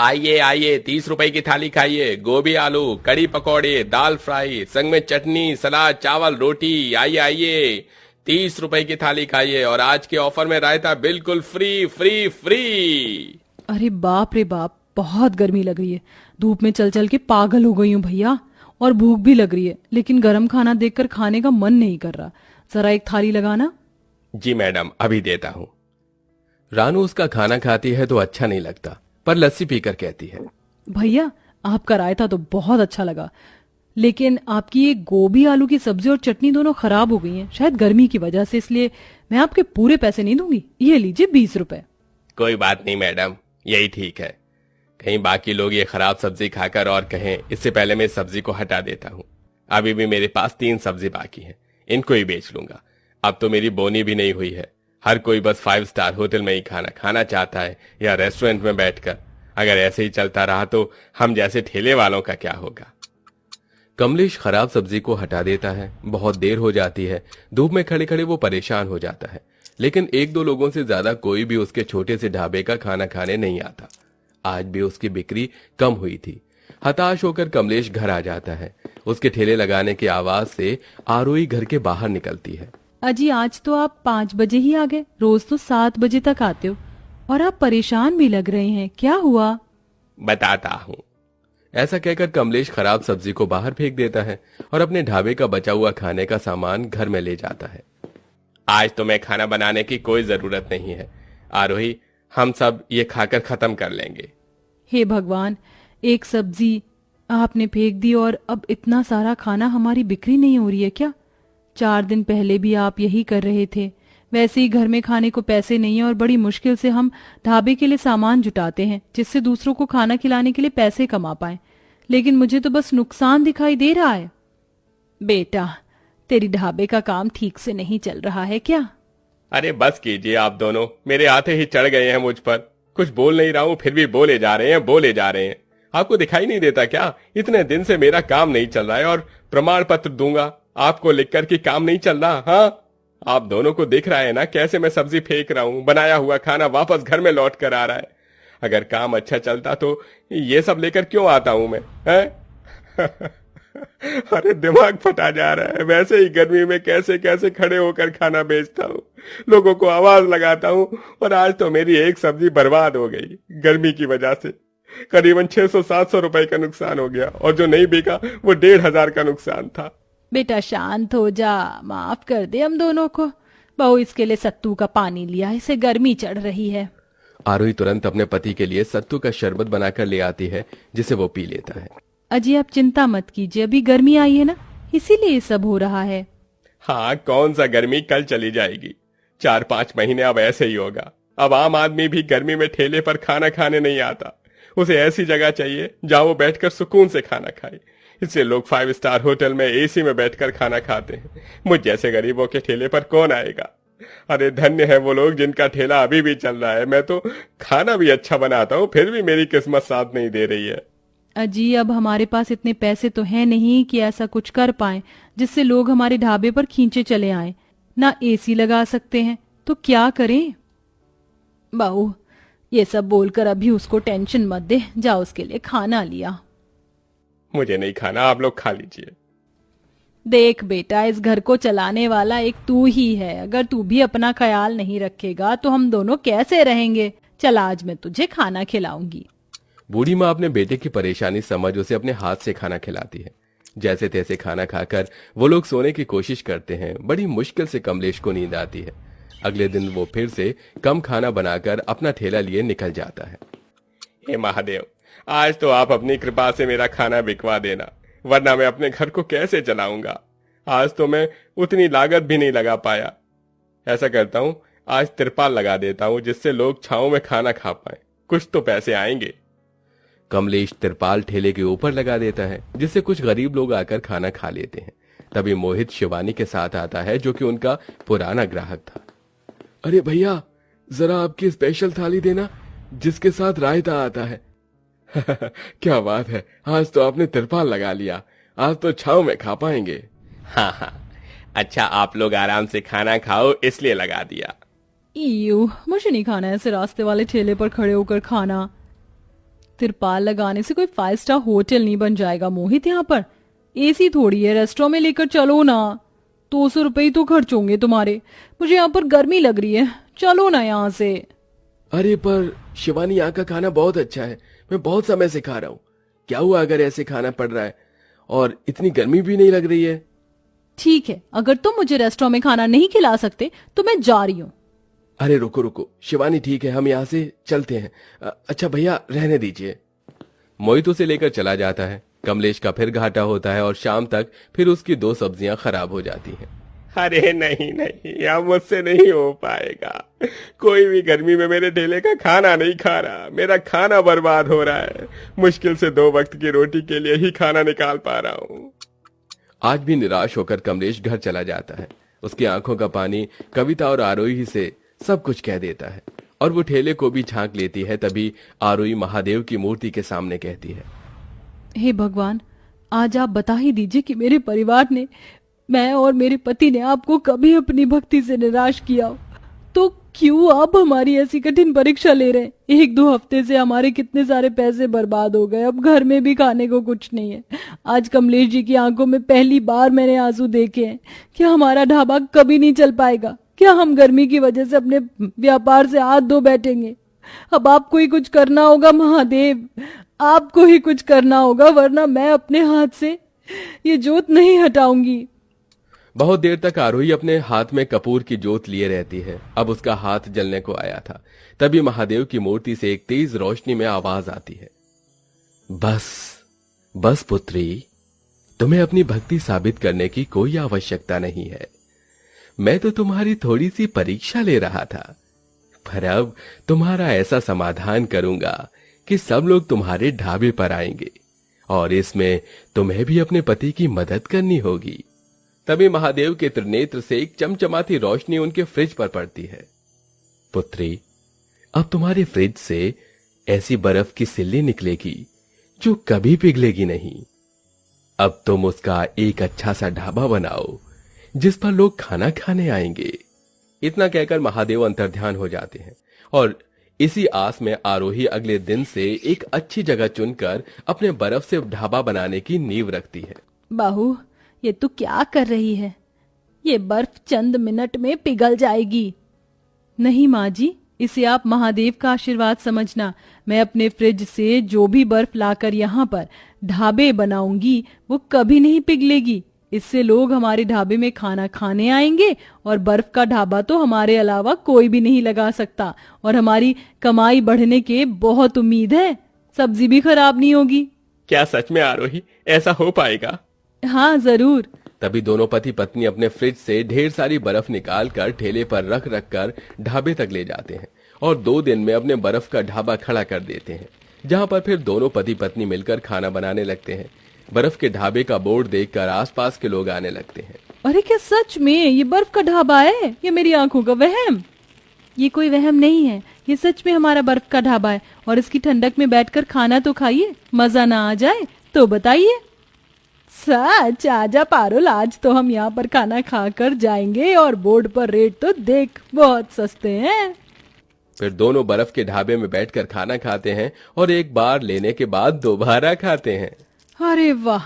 आइए आइए, 30 रुपए की थाली खाइए। गोभी आलू, कड़ी पकौड़े, दाल फ्राई, संग में चटनी, सलाद, चावल, रोटी। आइए आइए, 30 रुपए की थाली खाइए और आज के ऑफर में रायता बिल्कुल फ्री फ्री फ्री। अरे बाप रे बाप, बहुत गर्मी लग रही है। धूप में चल चल के पागल हो गई हूँ भैया। और भूख भी लग रही है, लेकिन गर्म खाना देखकर खाने का मन नहीं कर रहा। जरा एक थाली लगाना। जी मैडम, अभी देता हूँ। रानू उसका खाना खाती है तो अच्छा नहीं लगता, पर लस्सी पीकर कहती है, भैया, आपका रायता तो बहुत अच्छा लगा, लेकिन आपकी ये गोभी आलू की सब्जी और चटनी दोनों खराब हो गई हैं, शायद गर्मी की वजह से, इसलिए मैं आपके पूरे पैसे नहीं दूंगी। ये लीजिए 20 रुपए। कोई बात नहीं मैडम, यही ठीक है। कहीं बाकी लोग ये खराब सब्जी खाकर और कहें, इससे पहले मैं इस सब्जी को हटा देता हूँ। अभी भी मेरे पास 3 सब्जी बाकी हैं, इनको ही बेच लूंगा। अब तो मेरी बोनी भी नहीं हुई है। हर कोई बस 5 स्टार होटल में ही खाना खाना चाहता है या रेस्टोरेंट में बैठकर। अगर ऐसे ही चलता रहा तो हम जैसे ठेले वालों का क्या होगा। कमलेश खराब सब्जी को हटा देता है। बहुत देर हो जाती है। धूप में खड़े खड़े वो परेशान हो जाता है, लेकिन एक दो लोगों से ज्यादा कोई भी उसके छोटे से ढाबे का खाना खाने नहीं आता। आज भी उसकी बिक्री कम हुई थी। हताश होकर कमलेश घर आ जाता है। उसके ठेले लगाने की आवाज से आरोही घर के बाहर निकलती है। अजी, आज तो आप 5 बजे ही आ गए। रोज तो 7 बजे तक आते हो और आप परेशान भी लग रहे हैं, क्या हुआ? बताता हूँ। ऐसा कहकर कमलेश खराब सब्जी को बाहर फेंक देता है और अपने ढाबे का बचा हुआ खाने का सामान घर में ले जाता है। आज तो मैं खाना बनाने की कोई जरूरत नहीं है आरोही, हम सब ये खाकर खत्म कर लेंगे। हे भगवान, एक सब्जी आपने फेंक दी और अब इतना सारा खाना। हमारी बिक्री नहीं हो रही है क्या? 4 दिन पहले भी आप यही कर रहे थे। वैसे ही घर में खाने को पैसे नहीं है और बड़ी मुश्किल से हम ढाबे के लिए सामान जुटाते हैं, जिससे दूसरों को खाना खिलाने के लिए पैसे कमा पाए। लेकिन मुझे तो बस नुकसान दिखाई दे रहा है। बेटा, तेरी ढाबे का काम ठीक से नहीं चल रहा है क्या? अरे बस कीजिए आप दोनों, मेरे आते ही चढ़ गए हैं मुझ पर। कुछ बोल नहीं रहा हूं फिर भी बोले जा रहे हैं बोले जा रहे हैं। आपको दिखाई नहीं देता क्या? इतने दिन से मेरा काम नहीं चल रहा है और प्रमाण पत्र दूंगा आपको लिखकर कि काम नहीं चल रहा। हाँ, आप दोनों को दिख रहा है ना कैसे मैं सब्जी फेंक रहा हूँ। बनाया हुआ खाना वापस घर में लौट कर आ रहा है। अगर काम अच्छा चलता तो ये सब लेकर क्यों आता हूं मैं, हैं? अरे दिमाग फटा जा रहा है। वैसे ही गर्मी में कैसे कैसे खड़े होकर खाना बेचता हूँ, लोगों को आवाज लगाता हूँ, और आज तो मेरी एक सब्जी बर्बाद हो गई गर्मी की वजह से। करीबन 600-700 रुपए का नुकसान हो गया और जो नहीं बिका वो 1500 का नुकसान था। बेटा शांत हो जा, माफ कर दे हम दोनों को। बहू, इसके लिए सत्तू का पानी लिया, इसे गर्मी चढ़ रही है। आरोही तुरंत अपने पति के लिए सत्तू का शरबत बनाकर ले आती है, जिसे वो पी लेता है। अजी, आप चिंता मत कीजिए, अभी गर्मी आई है ना, इसीलिए ये सब हो रहा है। हाँ, कौन सा गर्मी कल चली जाएगी। 4-5 महीने अब ऐसे ही होगा। अब आम आदमी भी गर्मी में ठेले पर खाना खाने नहीं आता। उसे ऐसी जगह चाहिए जहां वो बैठकर सुकून से खाना खाए। इसलिए लोग 5 स्टार होटल में एसी में बैठकर खाना खाते हैं। मुझ जैसे गरीबों के ठेले पर कौन आएगा। अरे धन्य है वो लोग जिनका ठेला अभी भी चल रहा है। मैं तो खाना भी अच्छा बनाता हूँ, फिर भी मेरी किस्मत साथ नहीं दे रही है। अजी, अब हमारे पास इतने पैसे तो हैं नहीं कि ऐसा कुछ कर पाए जिससे लोग हमारे ढाबे पर खींचे चले आए। ना एसी लगा सकते हैं, तो क्या करें? बहू, ये सब बोलकर अभी उसको टेंशन मत दे। जा, उसके लिए खाना लिया। मुझे नहीं खाना, आप लोग खा लीजिए। देख बेटा, इस घर को चलाने वाला एक तू ही है। अगर तू भी अपना ख्याल नहीं रखेगा तो हम दोनों कैसे रहेंगे? चल, आज मैं तुझे खाना खिलाऊंगी। बूढ़ी माँ अपने बेटे की परेशानी समझ उसे अपने हाथ से खाना खिलाती है। जैसे तैसे खाना खाकर वो लोग सोने की कोशिश करते हैं। बड़ी मुश्किल से कमलेश को नींद आती है। अगले दिन वो फिर से कम खाना बनाकर अपना ठेला लिए निकल जाता है। हे महादेव, आज तो आप अपनी कृपा से मेरा खाना बिकवा देना, वरना मैं अपने घर को कैसे चलाऊंगा। आज तो मैं उतनी लागत भी नहीं लगा पाया। ऐसा करता हूँ, आज तिरपाल लगा देता हूँ जिससे लोग छांव में खाना खा पाए, कुछ तो पैसे आएंगे। कमलेश तिरपाल ठेले के ऊपर लगा देता है, जिससे कुछ गरीब लोग आकर खाना खा लेते हैं। तभी मोहित शिवानी के साथ आता है, जो कि उनका पुराना ग्राहक था। अरे भैया, जरा आपकी स्पेशल थाली देना जिसके साथ रायता आता है। क्या बात है, आज तो आपने तिरपाल लगा लिया। आज तो छांव में खा पाएंगे। हाँ हाँ, अच्छा आप लोग आराम से खाना खाओ इसलिए लगा दिया। मुझे नहीं खाना है ऐसे रास्ते वाले ठेले पर खड़े होकर खाना। तिरपाल लगाने से कोई 5 स्टार होटल नहीं बन जाएगा मोहित। यहाँ पर एसी थोड़ी है, रेस्टोरेंट में लेकर चलो ना। 200 रुपए ही तो खर्च होंगे तुम्हारे। मुझे यहाँ पर गर्मी लग रही है, चलो ना यहाँ से। अरे पर शिवानी, यहाँ का खाना बहुत अच्छा है, मैं बहुत समय से खा रहा हूँ। क्या हुआ अगर ऐसे खाना पड़ रहा है और इतनी गर्मी भी नहीं लग रही है? ठीक है, अगर तुम मुझे रेस्टोरेंट में खाना नहीं खिला सकते तो मैं जा रही हूँ। अरे रुको रुको शिवानी, ठीक है हम यहाँ से चलते हैं। अच्छा भैया रहने दीजिए। मोहित उसे लेकर चला जाता है। कमलेश का फिर घाटा होता है और शाम तक फिर उसकी 2 सब्जियां खराब हो जाती हैं। अरे नहीं नहीं, अब मुझसे नहीं हो पाएगा। कोई भी गर्मी में मेरे ठेले का खाना नहीं खा रहा। मेरा खाना बर्बाद हो रहा है। मुश्किल से 2 वक्त की रोटी के लिए ही खाना निकाल पा रहा हूँ। आज भी निराश होकर कमलेश घर चला जाता है। उसकी आंखों का पानी कविता और आरोही से सब कुछ कह देता है और वो ठेले को भी झांक लेती है। तभी आरोही महादेव की मूर्ति के सामने कहती है, हे भगवान, आज आप बता ही दीजिए कि मेरे परिवार ने, मैं और मेरे पति ने आपको कभी अपनी भक्ति से निराश किया हो, तो क्यों आप हमारी ऐसी कठिन परीक्षा ले रहे हैं? 1-2 हफ्ते से हमारे कितने सारे पैसे बर्बाद हो गए, अब घर में भी खाने को कुछ नहीं है। आज कमलेश जी की आंखों में पहली बार मैंने आंसू देखे हैं। क्या हमारा ढाबा कभी नहीं चल पाएगा? क्या हम गर्मी की वजह से अपने व्यापार से हाथ धो बैठेंगे? अब आपको ही कुछ करना होगा महादेव, आपको ही कुछ करना होगा, वरना मैं अपने हाथ से ये जोत नहीं हटाऊंगी। बहुत देर तक आरोही अपने हाथ में कपूर की जोत लिए रहती है। अब उसका हाथ जलने को आया था। तभी महादेव की मूर्ति से एक तेज रोशनी में आवाज आती है, बस बस पुत्री, तुम्हें अपनी भक्ति साबित करने की कोई आवश्यकता नहीं है। मैं तो तुम्हारी थोड़ी सी परीक्षा ले रहा था, पर अब तुम्हारा ऐसा समाधान करूंगा कि सब लोग तुम्हारे ढाबे पर आएंगे और इसमें तुम्हें भी अपने पति की मदद करनी होगी। तभी महादेव के त्रिनेत्र से एक चमचमाती रोशनी उनके फ्रिज पर पड़ती है। पुत्री, अब तुम्हारे फ्रिज से ऐसी बर्फ की सिल्ली निकलेगी जो कभी पिघलेगी नहीं। अब तुम उसका एक अच्छा सा ढाबा बनाओ जिस पर लोग खाना खाने आएंगे। इतना कहकर महादेव अंतर्ध्यान हो जाते हैं और इसी आस में आरोही अगले दिन से एक अच्छी जगह चुनकर अपने बर्फ से ढाबा बनाने की नींव रखती है। बाहू, ये तू क्या कर रही है? ये बर्फ चंद मिनट में पिघल जाएगी। नहीं माँ जी, इसे आप महादेव का आशीर्वाद समझना। मैं अपने फ्रिज से जो भी बर्फ लाकर यहाँ पर ढाबे बनाऊंगी वो कभी नहीं पिघलेगी। इससे लोग हमारे ढाबे में खाना खाने आएंगे और बर्फ का ढाबा तो हमारे अलावा कोई भी नहीं लगा सकता और हमारी कमाई बढ़ने के बहुत उम्मीद है। सब्जी भी खराब नहीं होगी। क्या सच में आरोही ऐसा हो पाएगा? हाँ जरूर। तभी दोनों पति पत्नी अपने फ्रिज से ढेर सारी बर्फ निकालकर ठेले पर रख रख कर ढाबे तक ले जाते हैं और 2 दिन में अपने बर्फ का ढाबा खड़ा कर देते हैं, जहां पर फिर दोनों पति पत्नी मिलकर खाना बनाने लगते हैं। बर्फ के ढाबे का बोर्ड देखकर आसपास के लोग आने लगते हैं। अरे क्या सच में ये बर्फ का ढाबा है? ये मेरी आंखों का वहम? ये कोई वहम नहीं है, ये सच में हमारा बर्फ का ढाबा है और इसकी ठंडक में बैठकर खाना तो खाइए, मजा ना आ जाए तो बताइए। सच? आजा पारुल, आज तो हम यहाँ पर खाना खाकर जाएंगे और बोर्ड पर रेट तो देख, बहुत सस्ते हैं। फिर दोनों बर्फ के ढाबे में बैठकर खाना खाते हैं और एक बार लेने के बाद दोबारा खाते हैं। अरे वाह,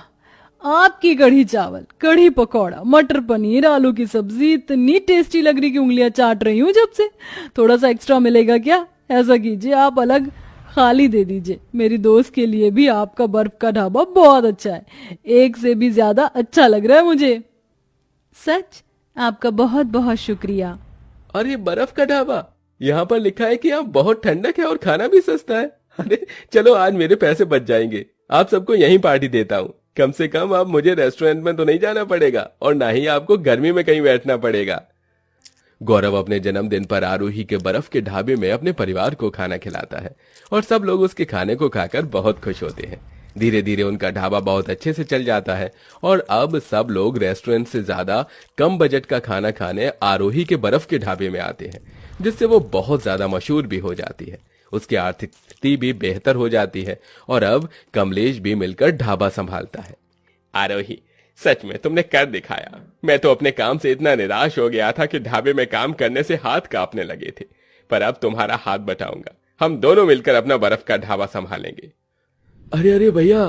आपकी कढ़ी चावल, कढ़ी पकौड़ा, मटर पनीर, आलू की सब्जी इतनी टेस्टी लग रही कि उंगलियां चाट रही हूँ जब से। थोड़ा सा एक्स्ट्रा मिलेगा क्या? ऐसा कीजिए, आप अलग खाली दे दीजिए। मेरी दोस्त के लिए भी आपका बर्फ का ढाबा बहुत अच्छा है, एक से भी ज्यादा अच्छा लग रहा है मुझे। सच? आपका बहुत बहुत शुक्रिया। अरे बर्फ का ढाबा, यहाँ पर लिखा है कि यहाँ बहुत ठंडक है और खाना भी सस्ता है। अरे चलो, आज मेरे पैसे बच जाएंगे। आप सबको यहीं पार्टी देता हूँ। कम से कम अब मुझे रेस्टोरेंट में तो नहीं जाना पड़ेगा और ना ही आपको गर्मी में कहीं बैठना पड़ेगा। गौरव अपने जन्मदिन पर आरोही के बर्फ के ढाबे में अपने परिवार को खाना खिलाता है और सब लोग उसके खाने को खाकर बहुत खुश होते हैं। धीरे धीरे उनका ढाबा बहुत अच्छे से चल जाता है और अब सब लोग रेस्टोरेंट से ज्यादा कम बजट का खाना खाने आरोही के बर्फ के ढाबे में आते हैं, जिससे वो बहुत ज्यादा मशहूर भी हो जाती है। उसकी आर्थिक स्थिति भी बेहतर हो जाती है और अब कमलेश भी मिलकर ढाबा संभालता है। आरोही, सच में तुमने कर दिखाया। मैं तो अपने काम से इतना निराश हो गया था कि ढाबे में काम करने से हाथ कांपने लगे थे, पर अब तुम्हारा हाथ बटाऊंगा। हम दोनों मिलकर अपना बर्फ का ढाबा संभालेंगे अरे अरे भैया,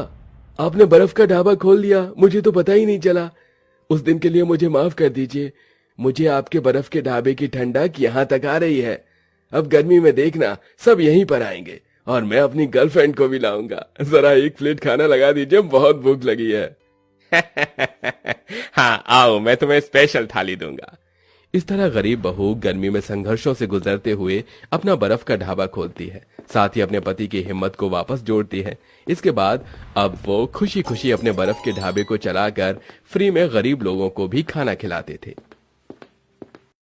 आपने बर्फ का ढाबा खोल दिया, मुझे तो पता ही नहीं चला। उस दिन के लिए मुझे माफ कर दीजिए। मुझे आपके बर्फ के ढाबे की ठंडक यहाँ तक आ रही है। अब गर्मी में देखना सब यहीं पर आएंगे और मैं अपनी गर्लफ्रेंड को भी लाऊंगा। जरा एक प्लेट खाना लगा दीजिए, बहुत भूख लगी है। हाँ आओ, मैं तुम्हें स्पेशल थाली दूंगा। इस तरह गरीब बहू गर्मी में संघर्षों से गुजरते हुए अपना बर्फ का ढाबा खोलती है, साथ ही अपने पति की हिम्मत को वापस जोड़ती है। इसके बाद अब वो खुशी खुशी अपने बर्फ के ढाबे को चलाकर फ्री में गरीब लोगों को भी खाना खिलाते थे।